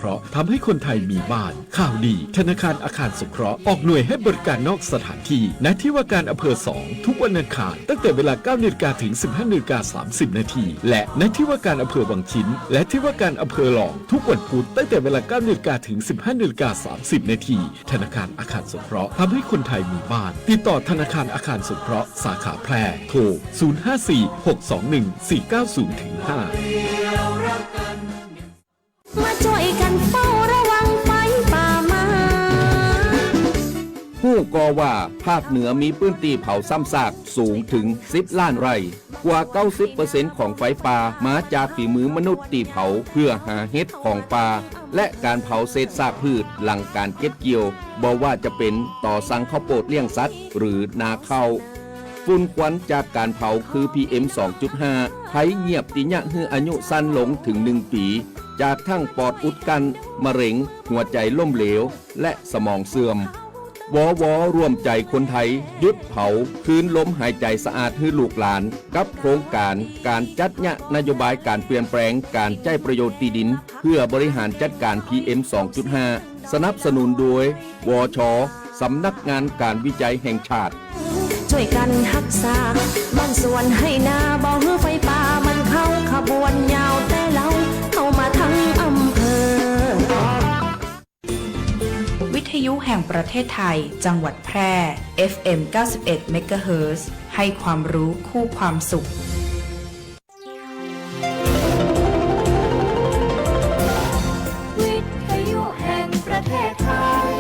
เคราะห์ทำให้คนไทยมีบ้านข่าวดีธนาคารอาคารสงเคราะห์ออกหน่วยให้บริการนอกสถานที่ณที่ว่าการอำเภอ2ทุกวันอังคารตั้งแต่เวลา 9 นาฬิกาถึง 15 นาฬิกา 30 นาทีและณที่ว่าการอำเภอวังชิ้นและที่ว่าการอำเภอหลองทุกวันพุธตั้งแต่เวลา 9 นาฬิกาถึง 15 นาฬิกา 30 นาทีธนาคารอาคารสงเคราะห์ทำให้คนไทยมีบ้านติดต่อธนาคารอาคารสงเคราะห์สาขาแพร่โทร 054-621-490-5 มาช่วยกันเฝ้าระวังไฟป่ามาผู้กอว่าภาคเหนือมีพื้นที่เผาซ้ำซากสูงถึง10 ล้านไร่กว่า 90% ของไฟป่ามาจากฝีมือมนุษย์ตีเผาเพื่อหาเห็ดของป่าและการเผาเศษซากพืชหลังการเก็บเกี่ยวบ่ว่าจะเป็นต่อสั่งข้าวโพดเลี้ยงสัตว์หรือนาข้าวฝุ่นควันจากการเผาคือ PM 2.5 ภัยเงียบติยะฮืออายุสั้นลงถึง1 ปีจากทั้งปอดอุดกันมะเร็งหัวใจล้มเหลวและสมองเสื่อมวร่วมใจคนไทยหยุดเผาคืนลมหายใจสะอาดให้ลูกหลานกับโครงการจัดยะนโยบายการเปลี่ยนแปลงการใช้ประโยชน์ที่ดินเพื่อบริหารจัดการ PM 2.5 สนับสนุนโดยวช.สำนักงานการวิจัยแห่งชาติช่วยกันรักษาบางส่วนให้นาบ่ฮือไฟป่ามันเข้าขบวนยาวแต่เราเข้ามาทั้งอำเภอวิทยุแห่งประเทศไทยจังหวัดแพร่ FM 91 เมกะเฮิรตซ์ ให้ความรู้คู่ความสุขวิทยุแห่งประเทศไทย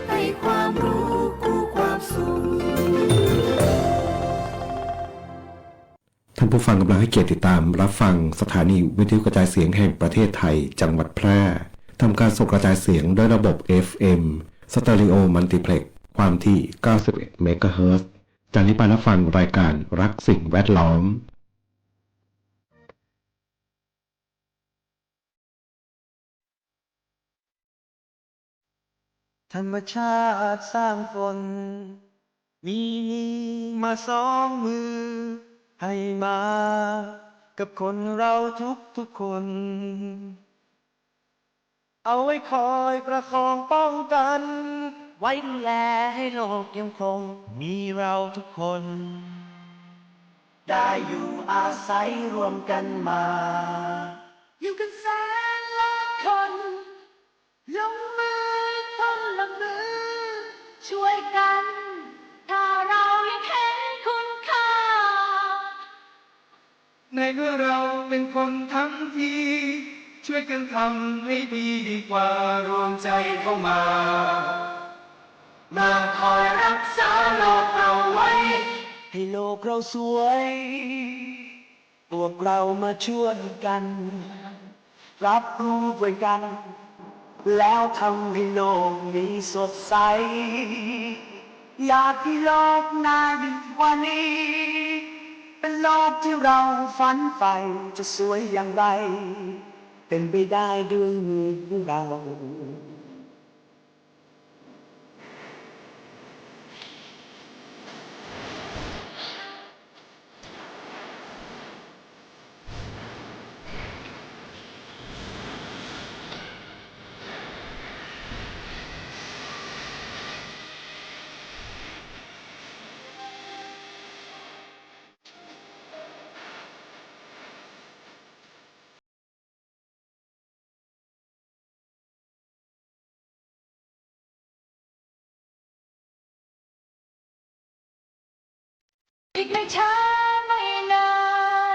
ให้ความรู้คู่ความสุขท่านผู้ฟังกำลังให้เกียรติติดตามรับฟังสถานีวิทยุกระจายเสียงแห่งประเทศไทยจังหวัดแพร่ทำการส่งกระจายเสียงด้วยระบบ FM Stereo Multiplex ความถี่ 91 เมกะเฮิรตซ์ จากนี้ไปรับฟังรายการรักสิ่งแวดล้อมธรรมชาติสร้างฝนมีมา2 มือให้มากับคนเราทุกคน เอาไว้คอยประคองป้องกันไว้ดูแลให้โลกยังคงมีเราทุกคนได้อยู่อาศัยรวมกันมาอยู่กันแสนล้านคนลงมือทำละมือช่วยกันถ้าเรายังเห็นคุณค่าในเมื่อเราเป็นคนทั้งทีช่วยกันทำให้ดีกว่ารวมใจเข้ามาคอยรักษาโลกเราไว้ให้โลกเราสวยพวกเรามาช่วยกันรับรู้ด้วยกันแล้วทำให้โลกนี้สดใสอยากให้โลกน่าอยู่กว่านี้เป็นโลกที่เราฝันใฝ่จะสวยอย่างไรเป็นไปได้ด้วยมือของเราอีกไม่ช้าไม่นา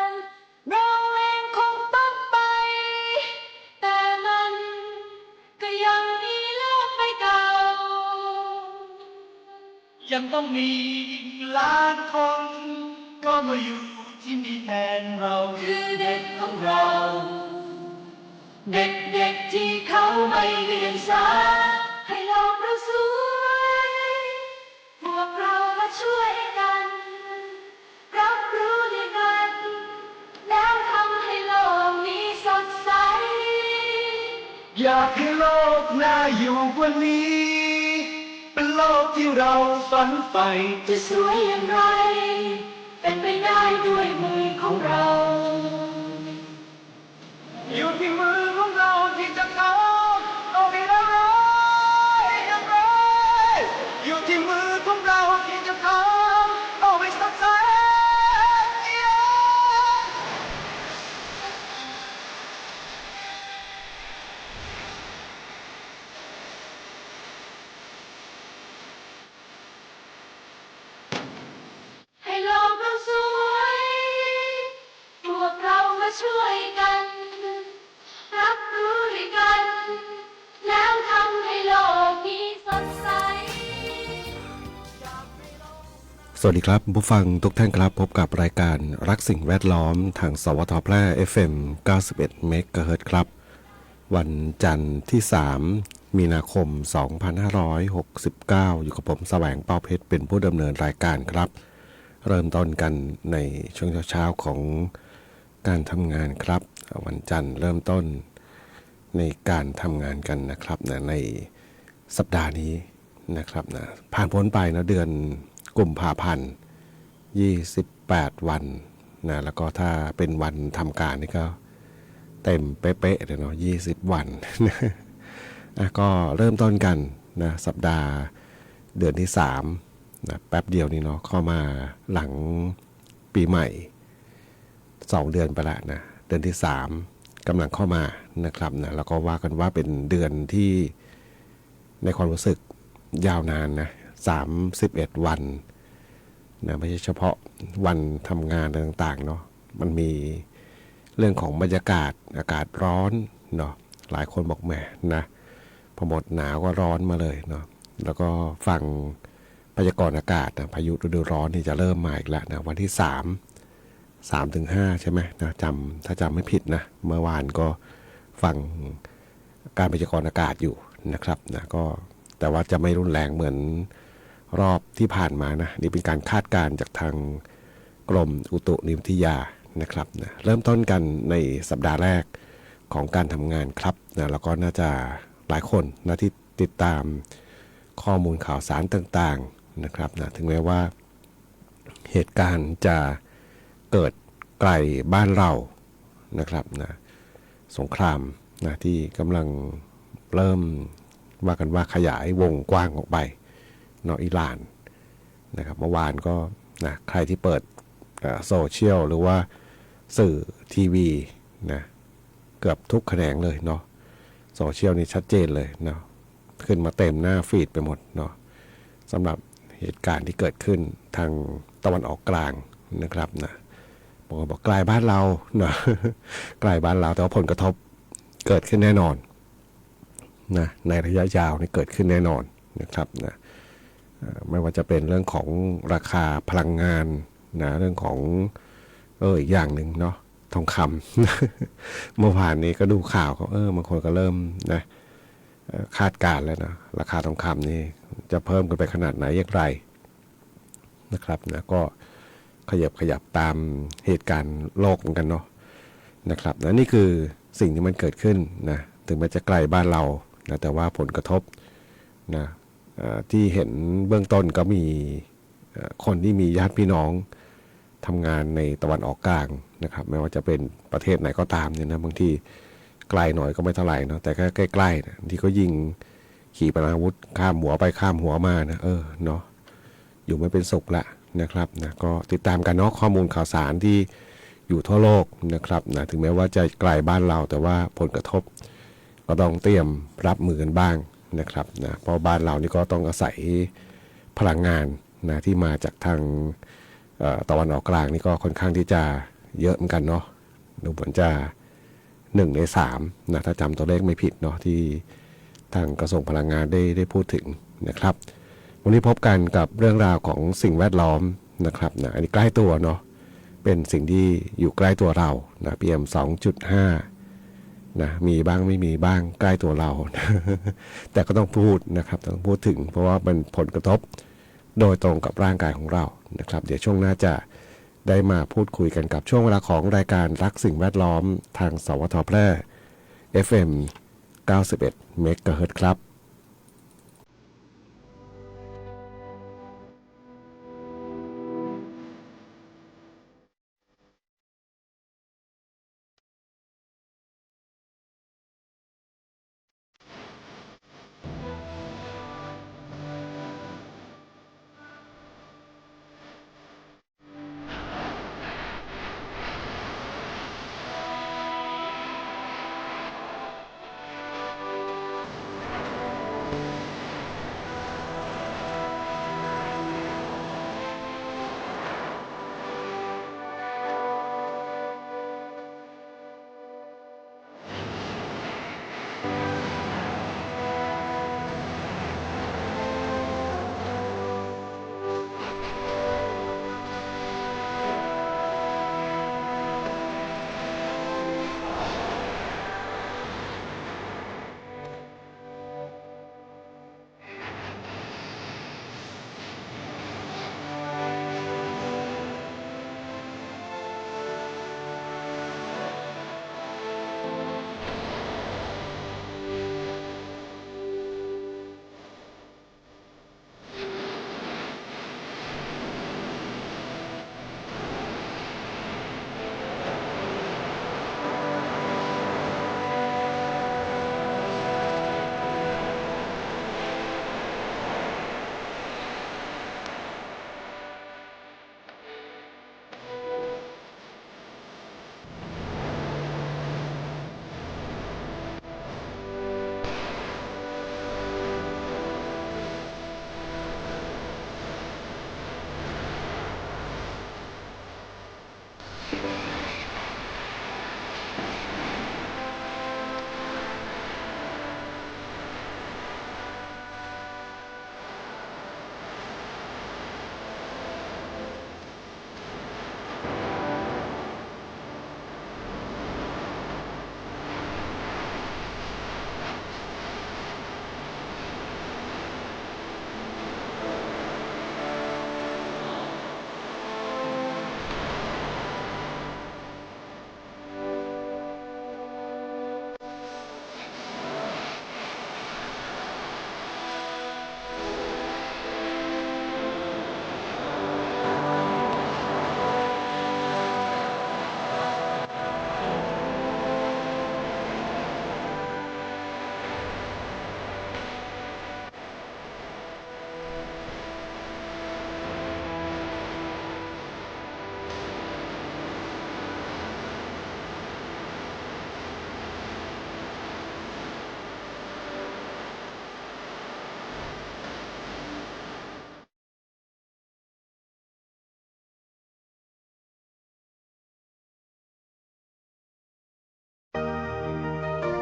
นเราเองคงต้องไปแต่มันก็ยังมีโลกใบเก่ายังต้องมีล้านคนก็มาอยู่ที่นี่แทนเราคือเด็กของเราเด็กที่เขาไม่เรียนสายให้โลกเราสวยพวกเรามาช่วยกันรับรู้ด้วยกันแล้วทำให้โลกนี้สดใสอยากให้โลกน่าอยู่กว่านี้เป็นโลกที่เราฝันใฝ่จะสวยอย่างไรเป็นไปได้ด้วยมือของเราอยู่ที่มือของเราที่จะทำ สวัสดีครับผู้ฟังทุกท่านครับพบกับรายการรักสิ่งแวดล้อมทางสวทแพร่ FM 91 เมกะเฮิรตซ์ครับวันจันทร์ที่ 3 มีนาคม 2569 อยู่กับผมแสวงเป้าเพชรเป็นผู้ดำเนินรายการครับเริ่มต้นกันในช่วงเช้าๆของการทำงานครับวันจันทร์เริ่มต้นในการทำงานกันนะครับในสัปดาห์นี้นะครับผ่านพ้นไปนะเดือนกุมภาพันธ์28 วันนะแล้วก็ถ้าเป็นวันทำการนี่ก็เต็มเป๊ะๆเลยเนาะ20 วัน ก็เริ่มต้นกันนะสัปดาห์เดือนที่3นะแป๊บเดียวนี่เนาะเข้ามาหลังปีใหม่2 เดือนไปละนะเดือนที่3กำลังเข้ามานะครับนะแล้วก็ว่ากันว่าเป็นเดือนที่ในความรู้สึกยาวนานนะ31 วันนะไม่ใช่เฉพาะวันทำงานต่างๆเนาะมันมีเรื่องของบรรยากาศอากาศร้อนเนาะหลายคนบอกแหมนะพอหมดหนาวก็ร้อนมาเลยเนาะแล้วก็ฟังพยากรณ์อากาศนะพายุฤดูร้อนนี่จะเริ่มมาอีกแล้วนะวันที่3 ถึง 5ใช่ไหมนะถ้าจำไม่ผิดนะเมื่อวานก็ฟังการพยากรณ์อากาศอยู่นะครับนะก็แต่ว่าจะไม่รุนแรงเหมือนรอบที่ผ่านมานะนี่เป็นการคาดการณ์จากทางกรมอุตุนิยมวิทยานะครับนะเริ่มต้นกันในสัปดาห์แรกของการทำงานครับนะแล้วก็น่าจะหลายคนนะที่ติดตามข้อมูลข่าวสารต่างๆนะครับนะถึงแม้ว่าเหตุการณ์จะเกิดไกลบ้านเรานะครับนะสงครามนะที่กำลังเริ่มว่ากันว่าขยายวงกว้างออกไปนอกอิหร่านนะครับเมื่อวานก็นะใครที่เปิดโซเชียลหรือว่าสื่อทีวีนะเกือบทุกแขนงเลยเนาะโซเชียลนี่ชัดเจนเลยเนาะขึ้นมาเต็มหน้าฟีดไปหมดเนาะสำหรับเหตุการณ์ที่เกิดขึ้นทางตะวันออกกลางนะครับนะบอกไกลบ้านเราเนาะ ไกลบ้านเราแต่ว่าผลกระทบเกิดขึ้นแน่นอนนะในระยะยาวนี่เกิดขึ้นแน่นอนนะครับนะไม่ว่าจะเป็นเรื่องของราคาพลังงานนะเรื่องของอีกอย่างหนึ่งเนาะทองคำ เมื่อวานนี้ก็ดูข่าวเขาบางคนก็เริ่มนะคาดการณ์แล้วนะราคาทองคำนี่จะเพิ่มกันไปขนาดไหนอย่างไรนะครับนะก็ขยับตามเหตุการณ์โลกเหมือนกันเนาะนะครับนะนี่คือสิ่งที่มันเกิดขึ้นนะถึงแม้จะไกลบ้านเรานะแต่ว่าผลกระทบนะที่เห็นเบื้องต้นก็มีคนที่มีญาติพี่น้องทำงานในตะวันออกกลางนะครับไม่ว่าจะเป็นประเทศไหนก็ตามเนี่ยนะบางทีไกลหน่อยก็ไม่เท่าไหร่เนาะแต่ใกล้ๆนะที่เขายิงขี่ปนาวุธข้ามหัวไปข้ามหัวมานะเนาะอยู่ไม่เป็นสุขละนะครับนะก็ติดตามกันเนาะข้อมูลข่าวสารที่อยู่ทั่วโลกนะครับนะถึงแม้ว่าจะไกลบ้านเราแต่ว่าผลกระทบก็ต้องเตรียมรับมือกันบ้างนะครับนะเพราะบ้านเรานี่ก็ต้องอาศัยพลังงานนะที่มาจากทางตะวันออกกลางนี่ก็ค่อนข้างที่จะเยอะเหมือนกันเนาะดูเหมือนจะ1 ใน 3นะถ้าจำตัวเลขไม่ผิดเนาะที่ทางกระทรวงพลังงานได้พูดถึงนะครับวันนี้พบกันกับเรื่องราวของสิ่งแวดล้อมนะครับนะอันนี้ใกล้ตัวเนาะเป็นสิ่งที่อยู่ใกล้ตัวเรานะ PM 2.5นะมีบ้างไม่มีบ้างใกล้ตัวเรา แต่ก็ต้องพูดนะครับต้องพูดถึงเพราะว่ามันผลกระทบโดยตรงกับร่างกายของเรานะครับเดี๋ยวช่วงหน้าจะได้มาพูดคุยกันกับช่วงเวลาของรายการรักสิ่งแวดล้อมทางสวทแพร่ FM 91 เมกะเฮิรตซ์ครับ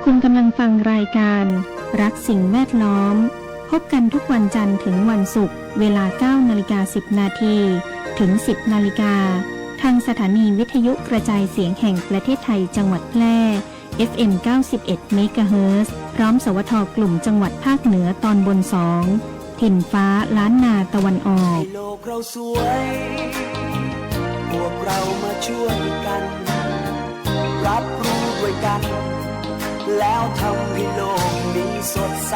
คุณกำลังฟังรายการรักสิ่งแวดล้อมพบกันทุกวันจันทร์ถึงวันศุกร์เวลา 9:10 นาทีถึง 10 นาฬิกาทางสถานีวิทยุกระจายเสียงแห่งประเทศไทยจังหวัดแพร่ FM 91 เมกะเฮิรตซ์พร้อมสวทกลุ่มจังหวัดภาคเหนือตอนบน 2 ถิ่นฟ้าล้านนาตะวันออก โลกเราสวยพวกเรามาช่วยกัน รับรู้ด้วยกัน แล้วทำให้โลกนี้สดใส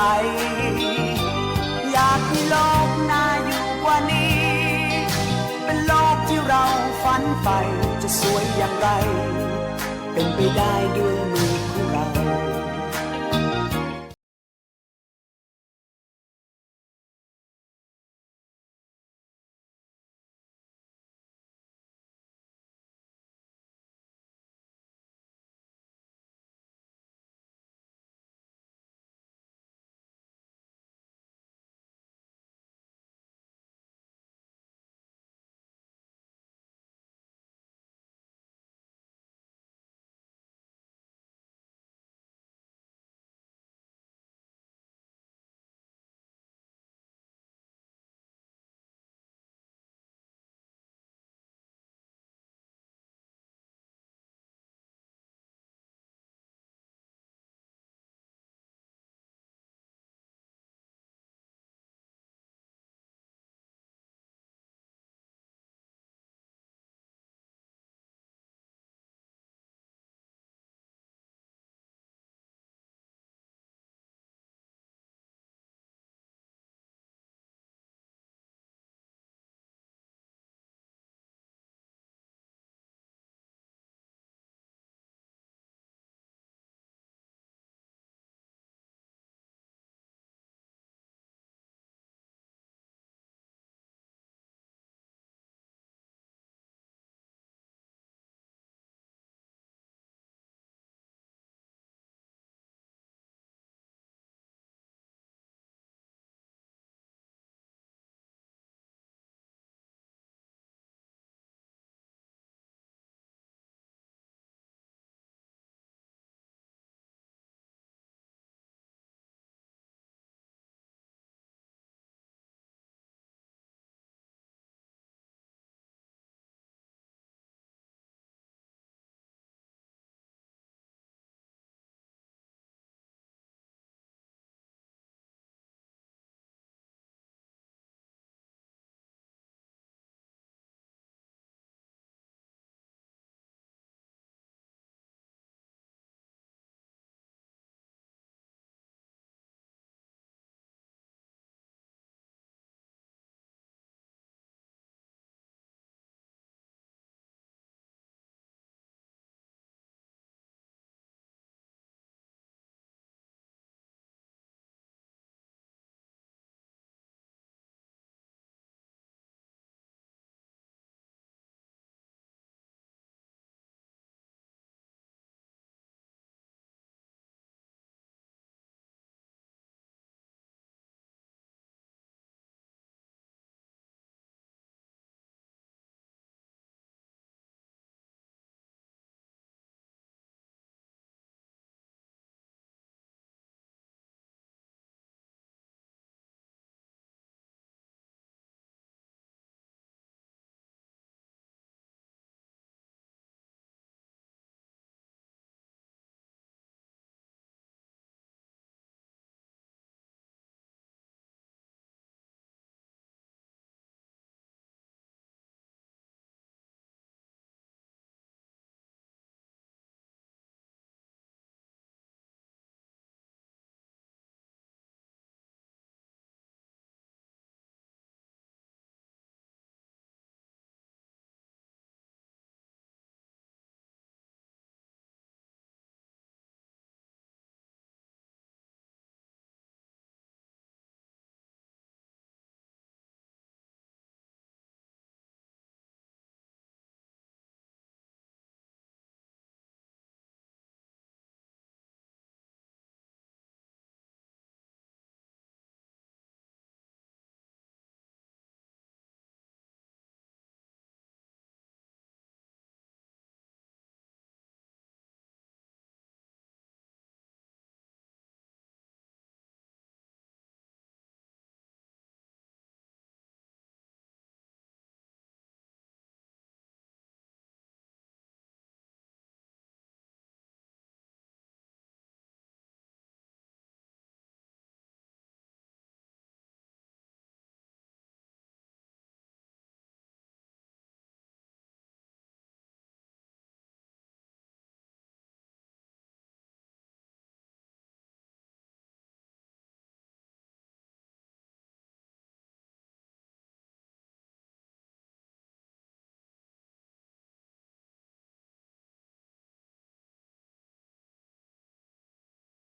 อยากให้โลกน่าอยู่กว่านี้ เป็นโลกที่เราฝันใฝ่จะสวยอย่างไร เป็นไปได้ด้วยมือของเรา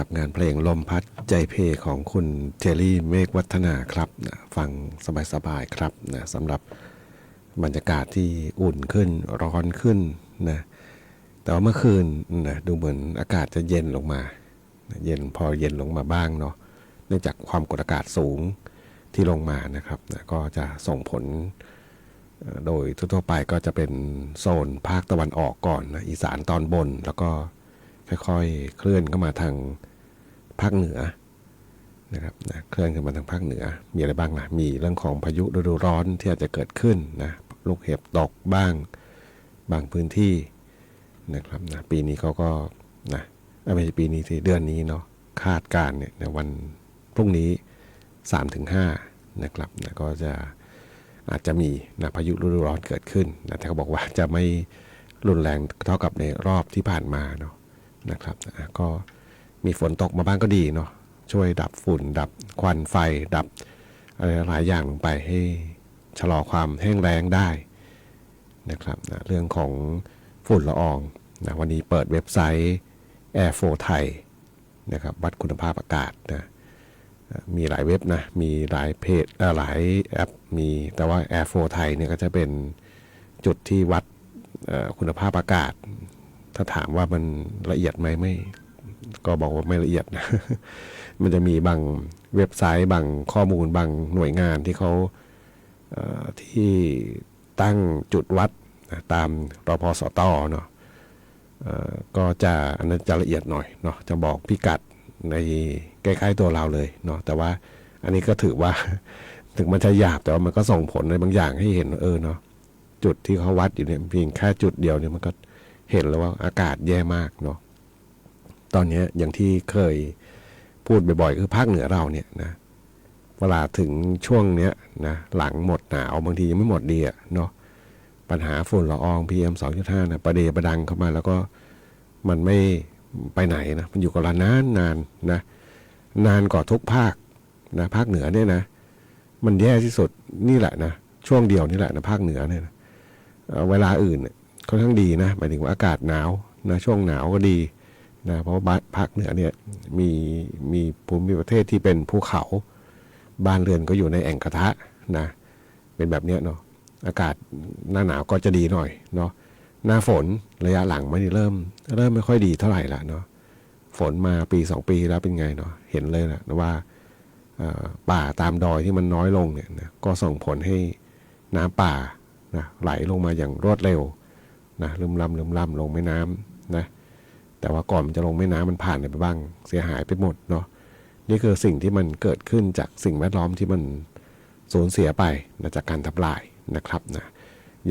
งานเพลงลมพัดใจเพของคุณเจลลี่เมฆวัฒนาครับนะฟังสบายๆครับนะสำหรับบรรยากาศที่อุ่นขึ้นร้อนขึ้นนะแต่ว่าเมื่อคืนนะดูเหมือนอากาศจะเย็นลงมาเย็นพอเย็นลงมาบ้างเนาะเนื่องจากความกดอากาศสูงที่ลงมานะครับนะก็จะส่งผลโดยทั่วๆไปก็จะเป็นโซนภาคตะวันออกก่อนนะอีสานตอนบนแล้วก็ค่อยๆเคลื่อนเข้ามาทางภาคเหนือนะครับนะเคลื่อนขึ้นมาทางภาคเหนือมีอะไรบ้างล่ะมีเรื่องของพายุฤดูร้อนที่อาจจะเกิดขึ้นนะลูกเห็บตกบ้างบางพื้นที่นะครับนะปีนี้เขาก็นะไม่ใช่ปีนี้ที่เดือนนี้เนาะคาดการเนี่ยในวันพรุ่งนี้ 3-5 นะครับนะก็จะอาจจะมีนะพายุฤดูร้อนเกิดขึ้นนะแต่เขาบอกว่าจะไม่รุนแรงเท่ากับในรอบที่ผ่านมาเนาะนะครับนะก็มีฝนตกมาบ้างก็ดีเนาะช่วยดับฝุ่นดับควันไฟดับอะไรหลายอย่างลงไปให้ชะลอความแห้งแล้งได้นะครับนะเรื่องของฝุ่นละอองนะวันนี้เปิดเว็บไซต์ Air4 ไทยนะครับวัดคุณภาพอากาศนะมีหลายเว็บนะมีหลายเพจหลายแอปมีแต่ว่า Air4 ไทยเนี่ยก็จะเป็นจุดที่วัดคุณภาพอากาศถ้าถามว่ามันละเอียดไหมไม่ก็บอกว่าไม่ละเอียดนะ มันจะมีบางเว็บไซต์บางข้อมูลบางหน่วยงานที่เขาที่ตั้งจุดวัดนะตามรพสต.เนาะก็จะอันนั้นจะละเอียดหน่อยเนาะจะบอกพิกัดในใกล้ๆตัวเราเลยเนาะแต่ว่าอันนี้ก็ถือว่า ถึงมันจะหยาบแต่ว่ามันก็ส่งผลในบางอย่างให้เห็นเนาะจุดที่เขาวัดอยู่เนี่ยเพียงแค่จุดเดียวเนี่ยมันก็เห็นแล้วว่าอากาศแย่มากเนาะตอนนี้อย่างที่เคยพูดบ่อยๆคือภาคเหนือเราเนี่ยนะเวลาถึงช่วงเนี้ยนะหลังหมดหนาวบางทียังไม่หมดดีอะเนาะปัญหาฝุ่นละออง PM 2.5นะประเดประดังเข้ามาแล้วก็มันไม่ไปไหนนะมันอยู่กับเรานานนะนานกว่าทุกภาคนะภาคเหนือเนี่ยนะมันแย่ที่สุดนี่แหละนะช่วงเดียวนี่แหละนะภาคเหนือเนี่ยนะเวลาอื่นค่อนข้างดีนะหมายถึงว่าอากาศหนาวนะช่วงหนาวก็ดีนะเพราะว่าภาคเหนือเนี่ยมีภูมิประเทศที่เป็นภูเขาบ้านเรือนก็อยู่ในแอ่งกระทะนะเป็นแบบเนี้ยเนาะอากาศหน้าหนาวก็จะดีหน่อยเนาะหน้าฝนระยะหลังมันเริ่มไม่ค่อยดีเท่าไหร่ละเนาะฝนมาปี2 ปีแล้วเป็นไงเนาะเห็นเลยนะว่าป่าตามดอยที่มันน้อยลงเนี่ยนะก็ส่งผลให้น้ำป่านะไหลลงมาอย่างรวดเร็วนะลืมล่ำลงแม่น้ำนะแต่ว่าก่อนมันจะลงแม่น้ำมันผ่านไปบ้างเสียหายไปหมดเนาะนี่คือสิ่งที่มันเกิดขึ้นจากสิ่งแวดล้อมที่มันสูญเสียไปนะจากการทำลายนะครับนะ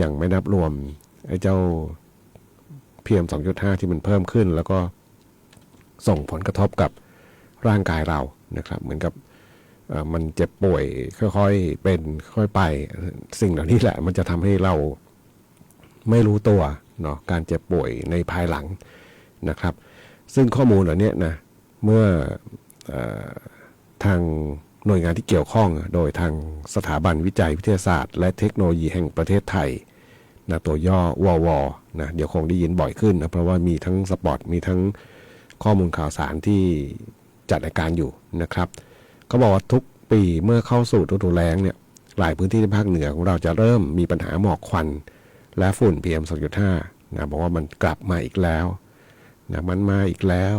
ยังไม่นับรวมไอ้เจ้า PM 2.5 ที่มันเพิ่มขึ้นแล้วก็ส่งผลกระทบกับร่างกายเรานะครับเหมือนกับมันเจ็บป่วยค่อยๆเป็นค่อยไปสิ่งเหล่านี้แหละมันจะทำให้เราไม่รู้ตัวเนาะการเจ็บป่วยในภายหลังนะครับซึ่งข้อมูลเหล่านี้นะเมื่อทางหน่วยงานที่เกี่ยวข้องโดยทางสถาบันวิจัยวิทยาศาสตร์และเทคโนโลยีแห่งประเทศไทยนะตัวย่อววนะเดี๋ยวคงได้ยินบ่อยขึ้นนะเพราะว่ามีทั้งสปอตมีทั้งข้อมูลข่าวสารที่จัดรายการอยู่นะครับเขาบอกว่าทุกปีเมื่อเข้าสู่ฤดูแล้งเนี่ยหลายพื้นที่ในภาคเหนือของเราจะเริ่มมีปัญหาหมอกควันและฝุ่น PM 2.5 นะบอกว่ามันกลับมาอีกแล้วนะมันมาอีกแล้ว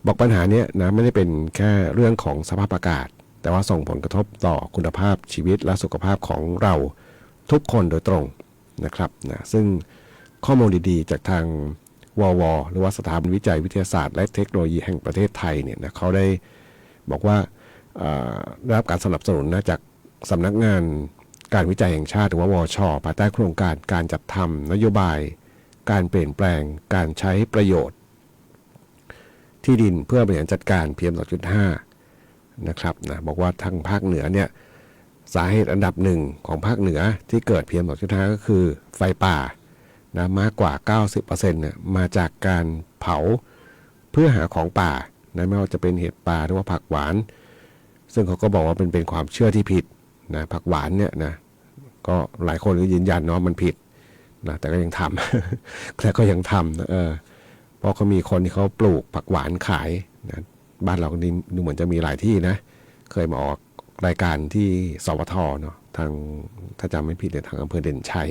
บอกปัญหาเนี้ยนะไม่ได้เป็นแค่เรื่องของสภาพอากาศแต่ว่าส่งผลกระทบต่อคุณภาพชีวิตและสุขภาพของเราทุกคนโดยตรงนะครับนะซึ่งข้อมูลดีๆจากทางววหรือว่าสถาบันวิจัยวิทยาศาสตร์และเทคโนโลยีแห่งประเทศไทยเนี่ยนะเขาได้บอกว่าได้รับการสนับสนุนนะจากสำนักงานการวิจัยแห่งชาติหรือว่าวช.ภายใต้โครงการการจัดทำนโยบายการเปลี่ยนแปลงการใช้ประโยชน์ที่ดินเพื่อบริหารจัดการ PM 2.5 นะครับนะบอกว่าทางภาคเหนือเนี่ยสาเหตุอันดับหนึ่งของภาคเหนือที่เกิด PM 2.5 ก็คือไฟป่านะมากกว่า 90% เนี่ยมาจากการเผาเพื่อหาของป่านะไม่ว่าจะเป็นเห็ดป่าหรือว่าผักหวานซึ่งเขาก็บอกว่าเป็นความเชื่อที่ผิดนะผักหวานเนี่ยนะก็หลายคนก็ยืนยันเนาะมันผิดนะแต่ก็ยังทำ แต่ก็ยังทำ เพราะเขามีคนที่เขาปลูกผักหวานขายนะบ้านเราก็ดูเหมือนจะมีหลายที่นะเคยมาออกรายการที่สวทเนาะทางถ้าจำไม่ผิดเนี่ยทางอำเภอเด่นชัย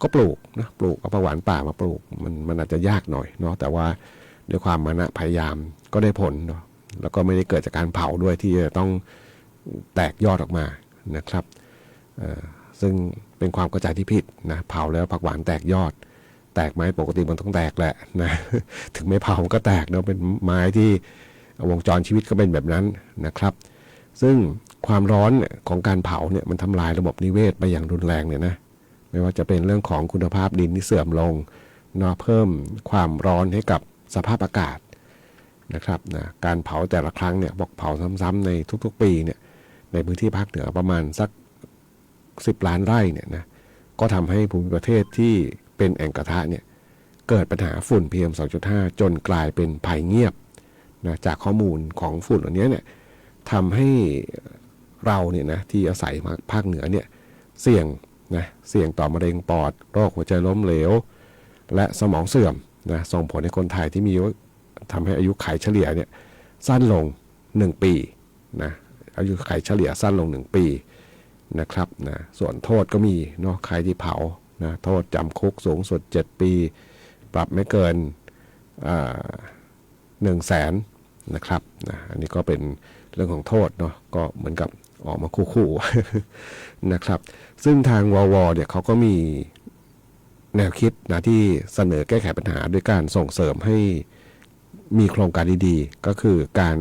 ก็ปลูกนะปลูกเอาผักหวานป่ามาปลูกมันอาจจะยากหน่อยเนาะแต่ว่าด้วยความมานะพยายามก็ได้ผลเนาะแล้วก็ไม่ได้เกิดจากการเผาด้วยที่จะต้องแตกยอดออกมานะครับซึ่งเป็นความเข้าใจที่ผิดนะเผาแล้วผักหวานแตกยอดแตกไหมปกติมันต้องแตกแหละนะถึงไม่เผาก็แตกเนาะเป็นไม้ที่วงจรชีวิตก็เป็นแบบนั้นนะครับซึ่งความร้อนของการเผาเนี่ยมันทำลายระบบนิเวศไปอย่างรุนแรงเนี่ยนะไม่ว่าจะเป็นเรื่องของคุณภาพดินที่เสื่อมลงเนาะเพิ่มความร้อนให้กับสภาพอากาศนะครับนะการเผาแต่ละครั้งเนี่ยบอกเผาซ้ำๆในทุกๆปีเนี่ยในพื้นที่ภาคเหนือประมาณสัก10 ล้านไร่เนี่ยนะก็ทำให้ภูมิประเทศที่เป็นแอ่งกระทะเนี่ยเกิดปัญหาฝุ่น PM 2.5 จนกลายเป็นภัยเงียบนะจากข้อมูลของฝุ่นเหล่านี้เนี่ยทำให้เราเนี่ยนะที่อาศัยภาคเหนือเนี่ยเสี่ยงต่อมะเร็งปอดโรคหัวใจล้มเหลวและสมองเสื่อมนะส่งผลให้คนไทยที่มีทำให้อายุขัยเฉลี่ยเนี่ยสั้นลง1 ปีนะอายุขัยเฉลี่ยสั้นลง1 ปีนะครับนะส่วนโทษก็มีเนาะใครที่เผานะโทษจำคุกสูงสุด7 ปีปรับไม่เกิน100,000นะครับนะอันนี้ก็เป็นเรื่องของโทษเนาะก็เหมือนกับออกมาคู่ๆ นะครับซึ่งทางววเนี่ยเขาก็มีแนวคิดนะที่เสนอแก้ไขปัญหาด้วยการส่งเสริมให้มีโครงการดีๆก็คือการ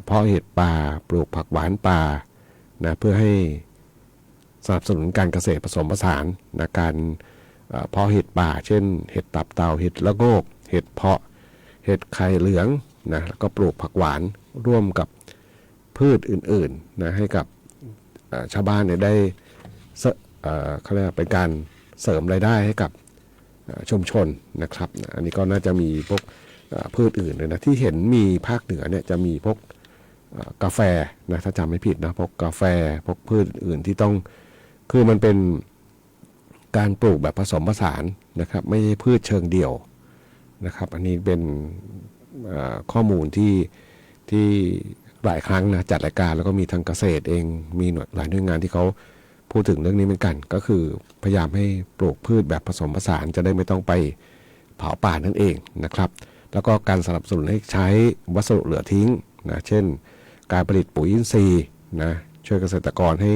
เพาะเห็ดป่าปลูกผักหวานป่านะเพื่อให้สนับสนุนการเกษตรผสมผสานนะการเพาะเห็ดป่าเช่นเห็ดตับเต่าเห็ดละโงกเห็ดเพาะเห็ดไข่เหลืองนะแล้วก็ปลูกผักหวานร่วมกับพืชอื่นๆนะให้กับชาวบ้านเนี่ยได้เขาเรียกเป็นการเสริมรายได้ให้กับชุมชนนะครับอันนี้ก็น่าจะมีพวกพืชอื่นเลยนะที่เห็นมีภาคเหนือเนี่ยจะมีพวกกาแฟนะถ้าจำไม่ผิดนะพวกกาแฟพวกพืชอื่นที่ต้องคือมันเป็นการปลูกแบบผสมผสานนะครับไม่ใช่พืชเชิงเดี่ยวนะครับอันนี้เป็นข้อมูลที่หลายครั้งนะจัดรายการแล้วก็มีทางเกษตรเองมีหลายหน่วยงานที่เขาพูดถึงเรื่องนี้เหมือนกันก็คือพยายามให้ปลูกพืชแบบผสมผสานจะได้ไม่ต้องไปเผาป่านั่นเองนะครับแล้วก็การสนับสนุนให้ใช้วัสดุเหลือทิ้งนะเช่นการผลิตปุ๋ยอินทรีย์นะช่วยเกษตรกรให้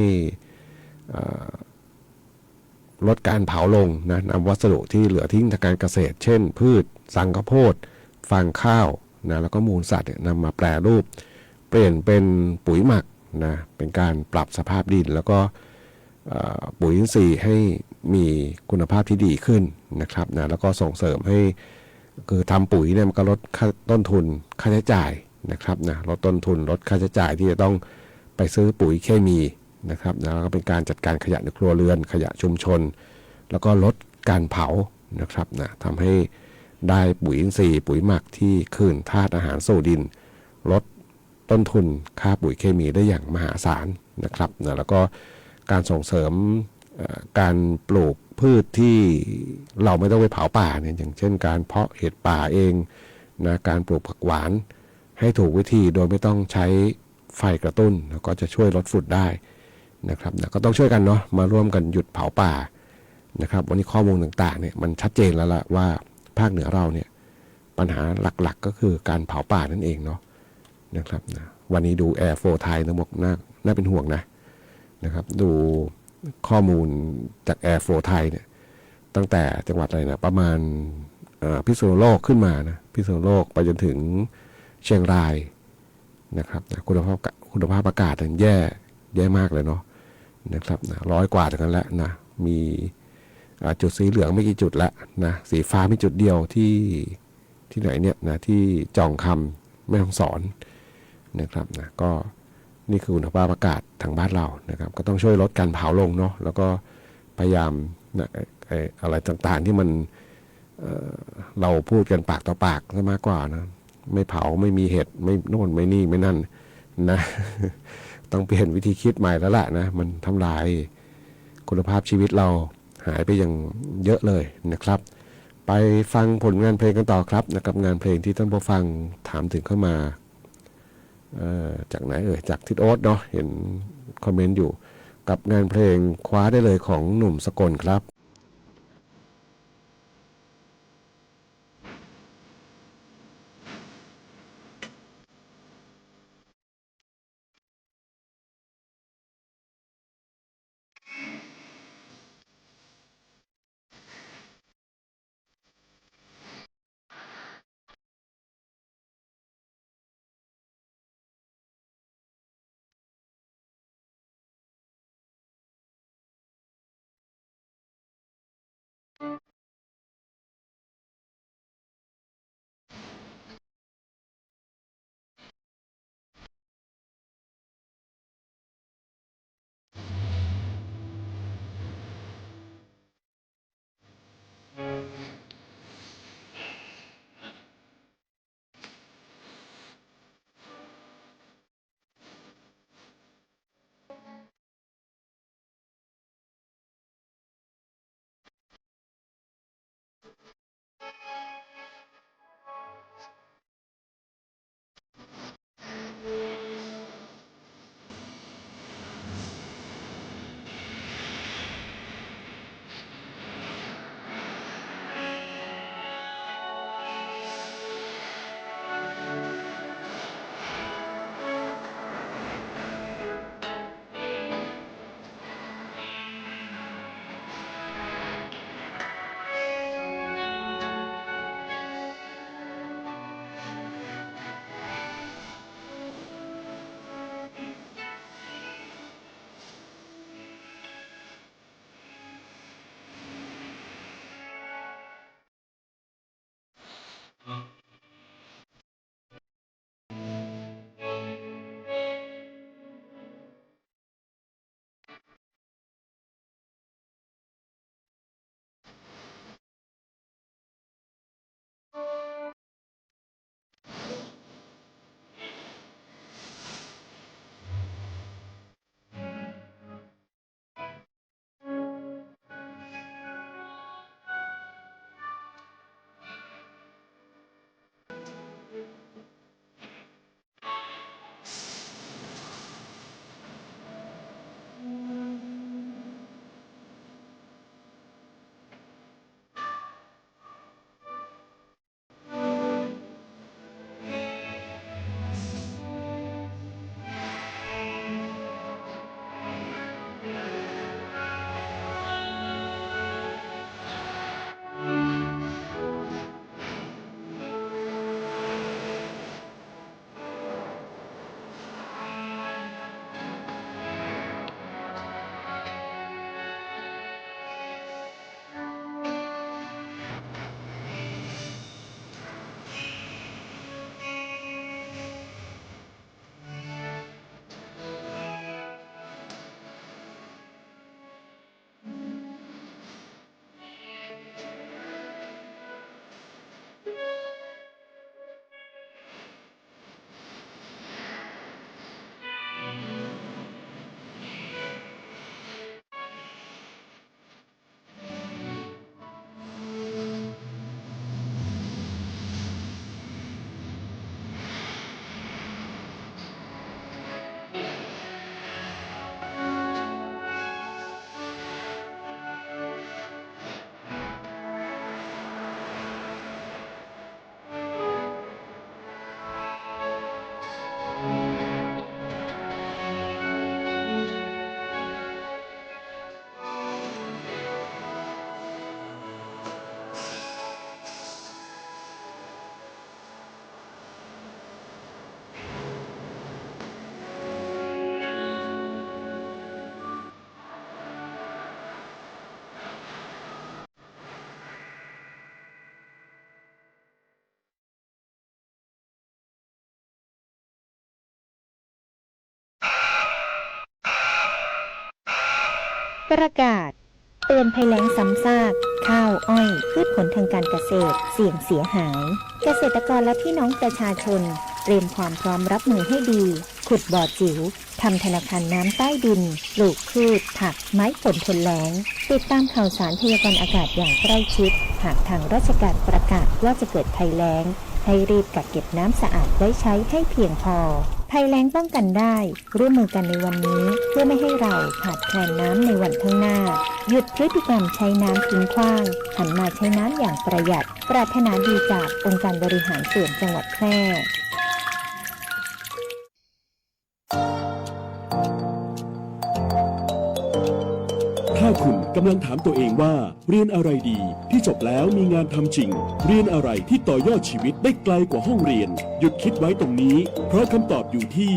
ลดการเผาลงนะนำวัสดุที่เหลือทิ้งทางการเกษตรเช่นพืชสังข้าวโพดฟางข้าวนะแล้วก็มูลสัตว์นำมาแปรรูปเปลี่ยนเป็นปุ๋ยหมักนะเป็นการปรับสภาพดินแล้วก็ปุ๋ยอินทรีย์ให้มีคุณภาพที่ดีขึ้นนะครับนะแล้วก็ส่งเสริมให้คือทำปุ๋ยเนี่ยมันก็ลดต้นทุนค่าใช้จ่ายนะครับนะลดต้นทุนลดค่าใช้จ่ายที่จะต้องไปซื้อปุ๋ยเคมีนะครับนะแล้วก็เป็นการจัดการขยะในครัวเรือนขยะชุมชนแล้วก็ลดการเผานะครับนะทำให้ได้ปุ๋ยอินทรีย์ปุ๋ยหมักที่คืนธาตุอาหารสู่ดินลดต้นทุนค่าปุ๋ยเคมีได้อย่างมหาศาลนะครับนะแล้วก็การส่งเสริมการปลูกพืชที่เราไม่ต้องไปเผาป่าเนี่ยอย่างเช่นการเพาะเห็ดป่าเองนะการปลูกผักหวานให้ถูกวิธีโดยไม่ต้องใช้ไฟกระตุ้นแล้วก็จะช่วยลดฝุ่นได้นะครับนะก็ต้องช่วยกันเนาะมาร่วมกันหยุดเผาป่านะครับวันนี้ข้อมูลต่างๆเนี่ยมันชัดเจนแล้วล่ะว่าภาคเหนือเราเนี่ยปัญหาหลักๆก็คือการเผาป่านั่นเองเนาะนะครับนะวันนี้ดูแอร์โฟไทยนะบอกน่าเป็นห่วงนะครับดูข้อมูลจากแอร์โฟไทยเนี่ยตั้งแต่จังหวัดอะไรนะประมาณพิษณุโลกขึ้นมานะพิษณุโลกไปจนถึงเชียงรายนะครับนะคุณภาพอากาศมันแย่มากเลยเนาะนะครับนะ100 กว่าถึงกันแล้วนะมีจุดสีเหลืองไม่กี่จุดแล้วนะสีฟ้ามีจุดเดียวที่ไหนเนี่ยนะที่จองคำแม่ฮ่องสอนนะครับนะก็นี่คือคุณภาพอากาศทางบ้านเรานะครับก็ต้องช่วยลดการเผาลงเนาะแล้วก็พยายามนะอะไรต่างๆที่มันเราพูดกันปากต่อปากซะมากกว่านะไม่เผาไม่มีเห็ดไม่โน่นไม่นี่ไม่นั่นนะ ต้องเปลี่ยนวิธีคิดใหม่แล้วล่ะนะมันทำลายคุณภาพชีวิตเราหายไปอย่างเยอะเลยนะครับ ไปฟังผลงานเพลงกันต่อครับนะครับงานเพลงที่ท่านผู้ฟังถามถึงเข้ามาจากไหนจากทิดโอ๊ตเนาะเห็นคอมเมนต์อยู่กับงานเพลงคว้าได้เลยของหนุ่มสกลครับประกาศเตือนภัยแล้งซ้ำซากข้าวอ้อยพืชผลทางการเกษตรเสี่ยงเสียหายเกษตรกรและพี่น้องประชาชนเตรียมความพร้อมรับมือให้ดีโค ขุดบ่อจิ๋วทำธนาคารน้ำใต้ดินปลูกพืชผักไม้ผลทนแล้งติดตามข่าวสารพยากรณ์อากาศอย่างใกล้ชิดหากทางราชการประกาศว่าจะเกิดภัยแล้งให้รีบกักเก็บน้ำสะอาดไว้ใช้ให้เพียงพอภัยแล้งป้องกันได้ร่วมมือกันในวันนี้เพื่อไม่ให้เราขาดแคลนน้ำในวันข้างหน้าหยุดพฤติกรรมใช้น้ำทิ้งขว้างหันมาใช้น้ำอย่างประหยัดปรารถนาดีจากองค์การบริหารส่วนจังหวัดแพร่ ถ้าคุณกำลังถามตัวเองว่าเรียนอะไรดีที่จบแล้วมีงานทำจริงเรียนอะไรที่ต่อยอดชีวิตได้ไกลกว่าห้องเรียนหยุดคิดไว้ตรงนี้เพราะคำตอบอยู่ที่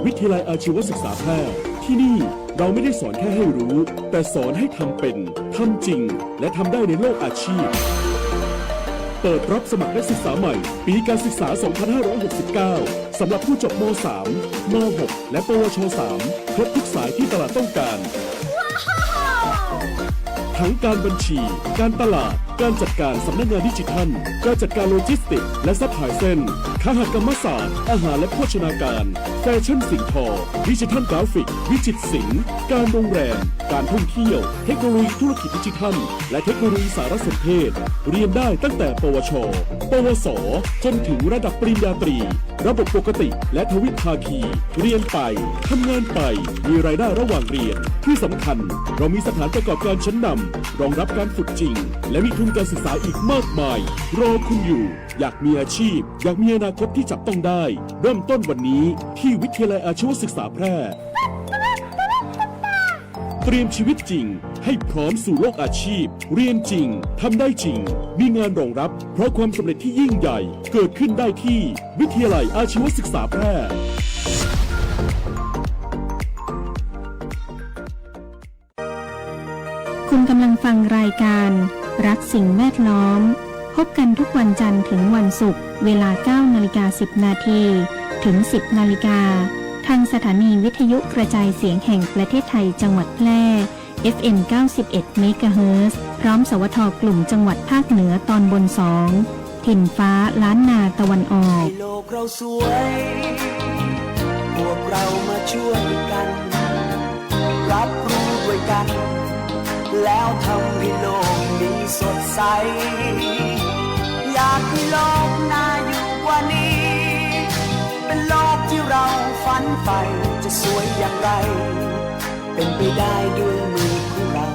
วิทยาลัยอาชีวศึกษาแพร่ที่นี่เราไม่ได้สอนแค่ให้รู้แต่สอนให้ทำเป็นทำจริงและทำได้ในโลกอาชีพเปิดรับสมัครนักศึกษาใหม่ปีการศึกษา 2569 สำหรับผู้จบม. 3 ม. 6 และปวช. 3 ครบทุกสายที่ตลาดต้องการ ทั้งการบัญชี การตลาด การจัดการสำนักงานดิจิทัล การจัดการโลจิสติกส์และซัพพลายเส้นคหกรรมศาสตร์อาหารและโภชนาการแฟชั่นสิ่งทอดิจิทัลกราฟิกวิจิตรศิลป์การโรงแรมการท่องเที่ยวเทคโนโลยีธุรกิจดิจิทัลและเทคโนโลยีสารสนเทศเรียนได้ตั้งแต่ปวช ปวส จนถึงระดับปริญญาตรีระบบปกติและทวิภาคีเรียนไปทำงานไปมีรายได้ระหว่างเรียนที่สำคัญเรามีสถานประกอบการชั้นนำรองรับการฝึกจริงและมีทุนการศึกษาอีกมากมายรอคุณอยู่อยากมีอาชีพอยากมีอนาคตที่จับต้องได้เริ่มต้นวันนี้ที่วิทยาลัยอาชีวศึกษาแพร่เตรียมชีวิตจริงให้พร้อมสู่โลกอาชีพเรียนจริงทำได้จริงมีงานรองรับเพราะความสำเร็จที่ยิ่งใหญ่เกิดขึ้นได้ที่วิทยาลัยอาชีวศึกษาแพร่คุณกำลังฟังรายการรักสิ่งแวดล้อมพบกันทุกวันจันทร์ถึงวันศุกร์เวลา 9:10 นาทีถึง 10 นาฬิกาทางสถานีวิทยุกระจายเสียงแห่งประเทศไทยจังหวัดแพร่ FM 91 เมกะเฮิรตซ์พร้อมสวทกลุ่มจังหวัดภาคเหนือตอนบน 2 ถิ่นฟ้าล้านนาตะวันออกโลกเราสวยพวกเรามาช่วยกันรับรู้ด้วยกันแล้วทำให้โลกนี้สดใสอยากให้โลกน่าอยู่กว่านี้เป็นโลกที่เราฝันใฝ่จะสวยอย่างไรเป็นไปได้ด้วยมือของเรา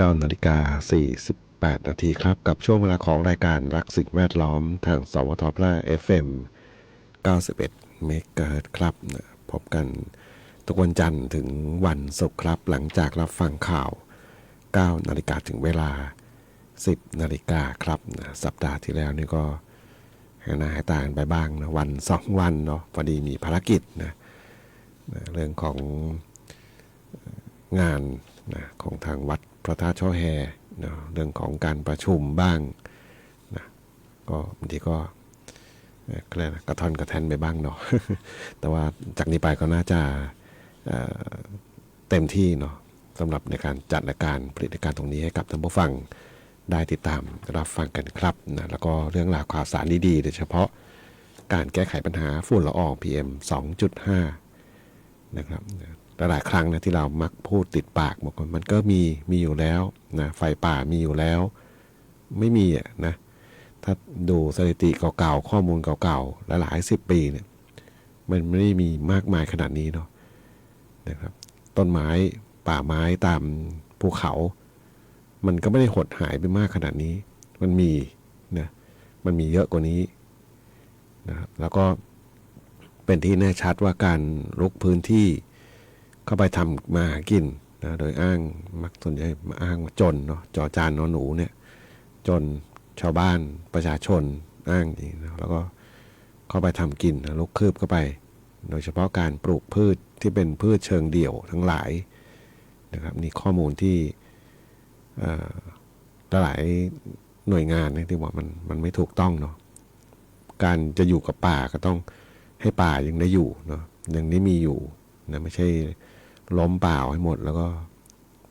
9 นาฬิกา 48 นาทีครับกับช่วงเวลาของรายการรักสิ่งแวดล้อมทางสวทแพร่ FM 91 เมกะเฮิรตซ์ครับพบกันทุกวันจันทร์ถึงวันศุกร์ครับหลังจากรับฟังข่าว 9 นาฬิกาถึงเวลา 10 นาฬิกาครับสัปดาห์ที่แล้วนี่ก็หายหน้าหายตากันไปบ้างนะวัน 2 วันเนาะพอดีมีภารกิจนะเรื่องของงานนะของทางวัดพระธาตุช่อแฮนะเรื่องของการประชุมบ้างนะก็บางทีก็กระท่อนกระแท่นไปบ้างเนาะ แต่ว่าจากนี้ไปก็น่าจะเต็มที่เนาะสำหรับในการจัดรายการผลิตการตรงนี้ให้กับท่านผู้ฟังได้ติดตามรับฟังกันครับนะแล้วก็เรื่องราวข่าวสารดีๆโดยเฉพาะการแก้ไขปัญหาฝุ่นละออง PM 2.5 นะครับหลายครั้งนะที่เรามักพูดติดปากบอกว่ามันก็มีอยู่แล้วนะไฟป่ามีอยู่แล้วไม่มีอ่ะนะถ้าดูสถิติเก่าๆข้อมูลเก่าๆหลายๆ10 ปีเนี่ยมันไม่ได้มีมากมายขนาดนี้เนาะนะครับต้นไม้ป่าไม้ตามภูเขามันก็ไม่ได้หดหายไปมากขนาดนี้มันมีนะมันมีเยอะกว่านี้นะครับแล้วก็เป็นที่แน่ชัดว่าการรุกพื้นที่เข้าไปทำมาหากินนะโดยอ้างมักส่วนใหญ่มาอ้างว่าจนเนาะจอจานนอหนูเนี่ยจนชาวบ้านประชาชนอ้างอย่างนี้นะแล้วก็เข้าไปทำกินนะลุกคืบเข้าไปโดยเฉพาะการปลูกพืชที่เป็นพืชเชิงเดี่ยวทั้งหลายนะครับนี่ข้อมูลที่หลายหน่วยงานที่บอกมันไม่ถูกต้องเนาะการจะอยู่กับป่าก็ต้องให้ป่ายังได้อยู่เนาะยังได้มีอยู่นะไม่ใช่ล้มป่าให้หมดแล้วก็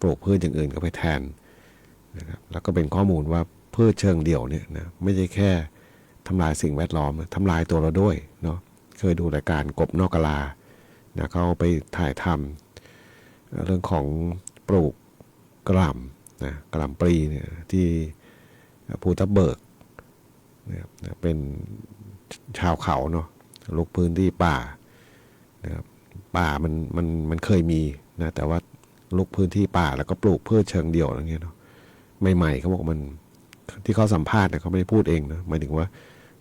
ปลูกพืชอย่างอื่นก็ไปแทนนะครับแล้วก็เป็นข้อมูลว่าพืชเชิงเดี่ยวเนี่ยนะไม่ใช่แค่ทำลายสิ่งแวดล้อมทำลายตัวเราด้วยเนาะเคยดูรายการกบนอกกะลานะเขาไปถ่ายทำเรื่องของปลูกกระหล่ำนะกระหล่ำปลีเนี่ยที่ภูทับเบิกนะครับเป็นชาวเขาเนาะลุกพื้นที่ป่านะครับป่ามันเคยมีนะแต่ว่าลุกพื้นที่ป่าแล้วก็ปลูกพืชเชิงเดี่ยวอะไรเงี้ยเนาะใหม่ๆเขาบอกมันที่เขาสัมภาษณ์เนี่ยเขาไม่ได้พูดเองนะหมายถึงว่า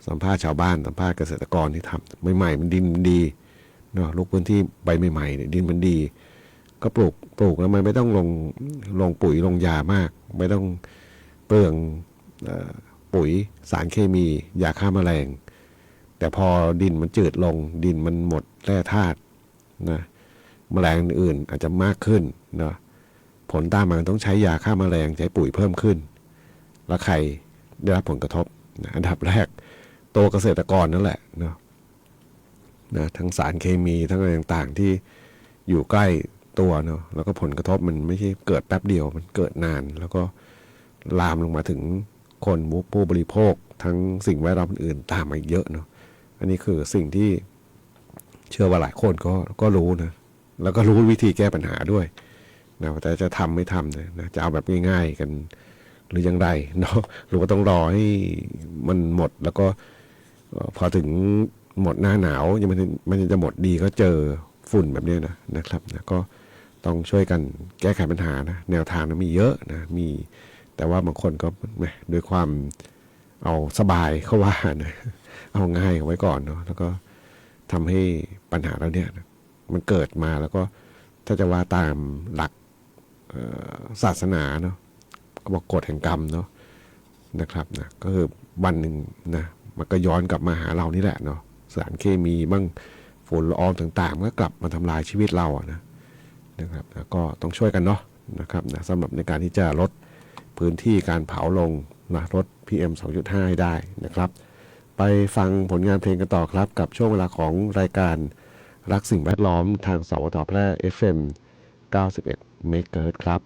สัมภาษณ์ชาวบ้านสัมภาษณ์เกษตรกรที่ทำใหม่ๆมันดินดีเนาะลุกพื้นที่ใบใหม่ๆเนี่ยดินมันดีก็ปลูกแล้วมันไม่ต้องลงปุ๋ยลงยามากไม่ต้องเปลืองปุ๋ยสารเคมียาฆ่าแมลงแต่พอดินมันจืดลงดินมันหมดแร่ธาตุนะแมลงอื่นอาจจะมากขึ้นนะผลตามมาต้องใช้ยาฆ่าแมลงใช้ปุ๋ยเพิ่มขึ้นแล้วใครได้รับผลกระทบนะอันดับแรกตัวเกษตรกรนั่นแหละนะทั้งสารเคมีทั้งอะไรต่างๆที่อยู่ใกล้ตัวเนาะแล้วก็ผลกระทบมันไม่ใช่เกิดแป๊บเดียวมันเกิดนานแล้วก็ลามลงมาถึงคนผู้บริโภคทั้งสิ่งแวดล้อมอื่นตามมาอีกเยอะเนาะอันนี้คือสิ่งที่เชื่อว่าหลายคนก็รู้นะแล้วก็รู้วิธีแก้ปัญหาด้วยนะแต่จะทำไม่ทำนะจะเอาแบบง่ายๆกันหรือยังไรเนาะหรือว่าต้องรอให้มันหมดแล้วก็พอถึงหมดหน้าหนาวยังมันจะหมดดีก็เจอฝุ่นแบบนี้นะครับนะก็ต้องช่วยกันแก้ไขปัญหานะแนวทางมีเยอะนะมีแต่ว่าบางคนก็ด้วยความเอาสบายเขาว่านะเอาง่ายไว้ก่อนเนาะแล้วก็ทำให้ปัญหาเราเนี่ยมันเกิดมาแล้วก็ถ้าจะว่าตามหลักศาสนาเนาะก็บอกกฎแห่งกรรมเนาะนะครับนะก็คือวันหนึ่งนะมันก็ย้อนกลับมาหาเรานี่แหละเนาะสารเคมีบ้างฝุ่นละอองต่างๆมันก็กลับมาทำลายชีวิตเราอะนะครับนะก็ต้องช่วยกันเนาะนะครับนะสำหรับในการที่จะลดพื้นที่การเผาลงนะลด PM 2.5 ให้ได้นะครับไปฟังผลงานเพลงกันต่อครับกับช่วงเวลาของรายการรักสิ่งแวดล้อมทางสวทแพร่ FM 91 เมกะเฮิรตซ์ครับ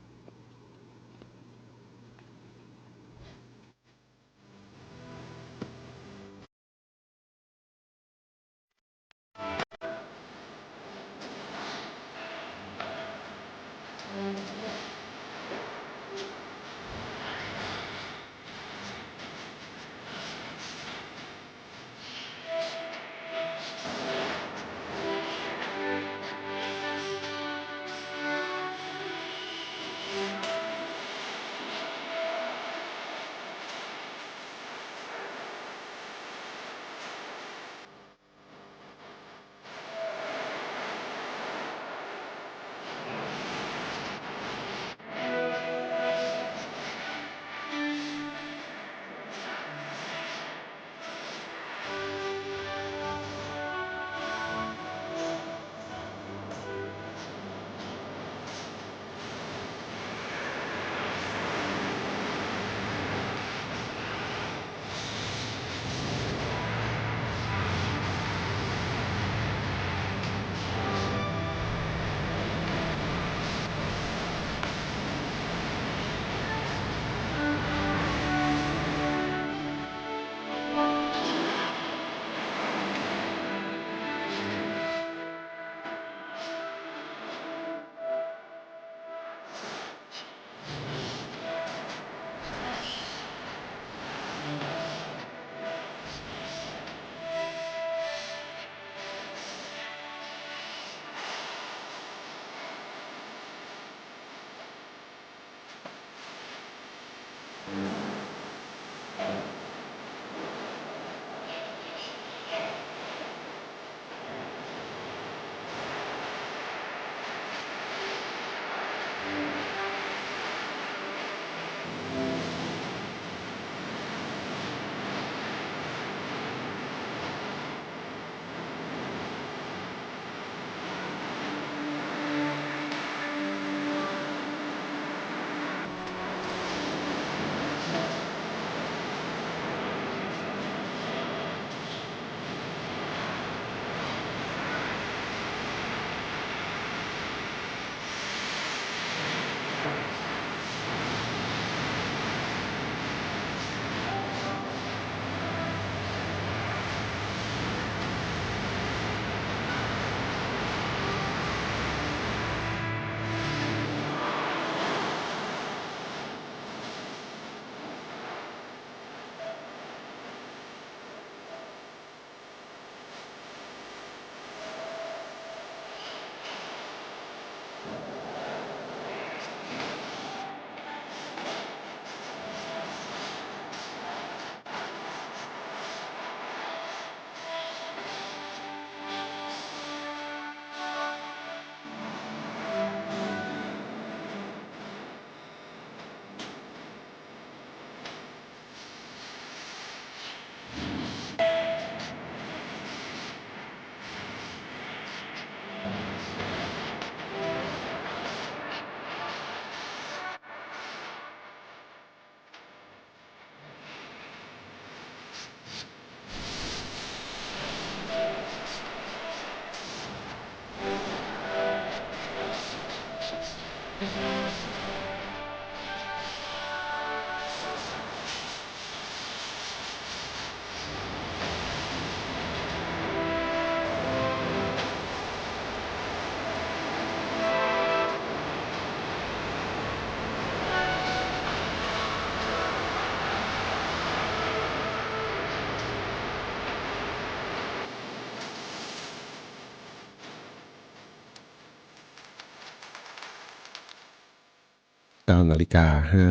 9 นาฬิกา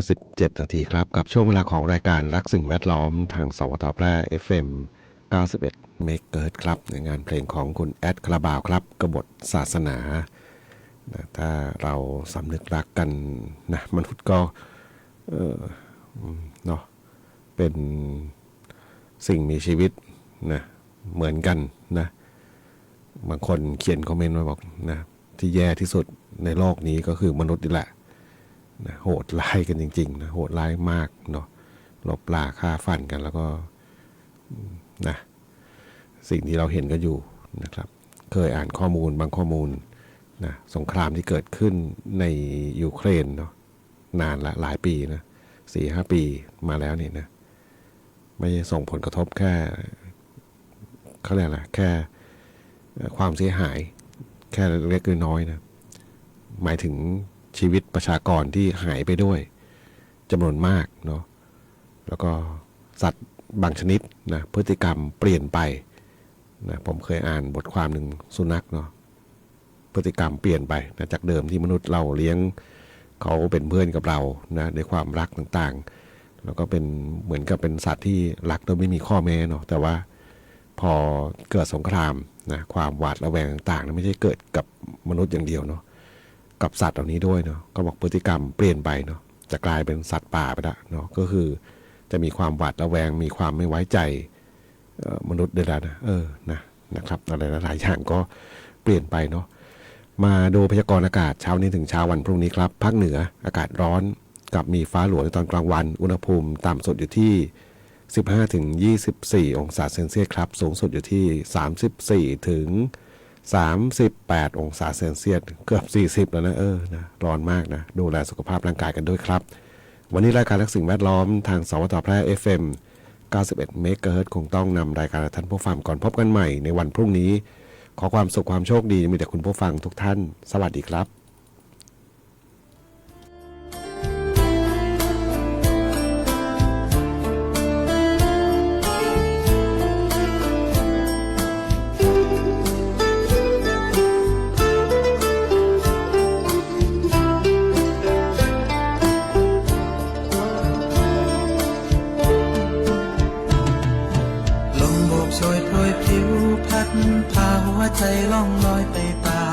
57 นาทีครับกับช่วงเวลาของรายการรักสิ่งแวดล้อมทางสวทแพร่ FM 91 เมกะเฮิรตซ์ครับในงานเพลงของคุณแอดคาราบาวครับกบฏศาสนานะถ้าเราสำนึกรักกันนะมนุษย์ก็เนาะเป็นสิ่งมีชีวิตนะเหมือนกันนะบางคนเขียนคอมเมนต์มาบอกนะที่แย่ที่สุดในโลกนี้ก็คือมนุษย์นี่แหละนะโหดร้ายกันจริงๆนะโหดร้ายมากเนาะลบลาฆ่าฟันกันแล้วก็นะสิ่งที่เราเห็นก็อยู่นะครับเคยอ่านข้อมูลบางข้อมูลนะสงครามที่เกิดขึ้นในยูเครนเนาะนานละหลายปีนะ 4-5 ปีมาแล้วนี่นะไม่ส่งผลกระทบแค่เขาเรียกอะไรแค่ความเสียหายแค่เล็กน้อยนะหมายถึงชีวิตประชากรที่หายไปด้วยจำนวนมากเนาะแล้วก็สัตว์บางชนิดนะพฤติกรรมเปลี่ยนไปนะผมเคยอ่านบทความหนึ่งสุนัขเนาะพฤติกรรมเปลี่ยนไปนะจากเดิมที่มนุษย์เราเลี้ยงเขาเป็นเพื่อนกับเรานะในความรักต่างๆแล้วก็เป็นเหมือนกับเป็นสัตว์ที่รักโดยไม่มีข้อแม้เนาะแต่ว่าพอเกิดสงครามนะความหวาดระแวงต่างๆนะไม่ใช่เกิดกับมนุษย์อย่างเดียวเนาะกับสัตว์เหล่านี้ด้วยเนาะก็บอกพฤติกรรมเปลี่ยนไปเนาะจะกลายเป็นสัตว์ป่าไปแล้วเนาะก็คือจะมีความหวาดระแวงมีความไม่ไว้ใจมนุษย์เดรัจฉานนะครับอะไรหลายอย่างก็เปลี่ยนไปเนาะมาดูพยากรณ์อากาศเช้านี้ถึงเช้าวันพรุ่งนี้ครับภาคเหนืออากาศร้อนกับมีฟ้าหลวงในตอนกลางวันอุณหภูมิต่ำสุดอยู่ที่15 ถึง 24 องศาเซนเซียสครับสูงสุดอยู่ที่ 34 ถึง 38 องศาเซนเซียสเกือบ 40 แล้วนะนะร้อนมากนะดูแลสุขภาพร่างกายกันด้วยครับวันนี้รายการรักสิ่งแวดล้อมทางสวทแพร่ FM 91 เมกะเฮิรตซ์คงต้องนำรายการท่านผู้ฟังก่อนพบกันใหม่ในวันพรุ่งนี้ขอความสุขความโชคดีมีแต่คุณผู้ฟังทุกท่านสวัสดีครับลมโบกโชยโปรยผิวพัดพาหัวใจล่องลอยไปตาม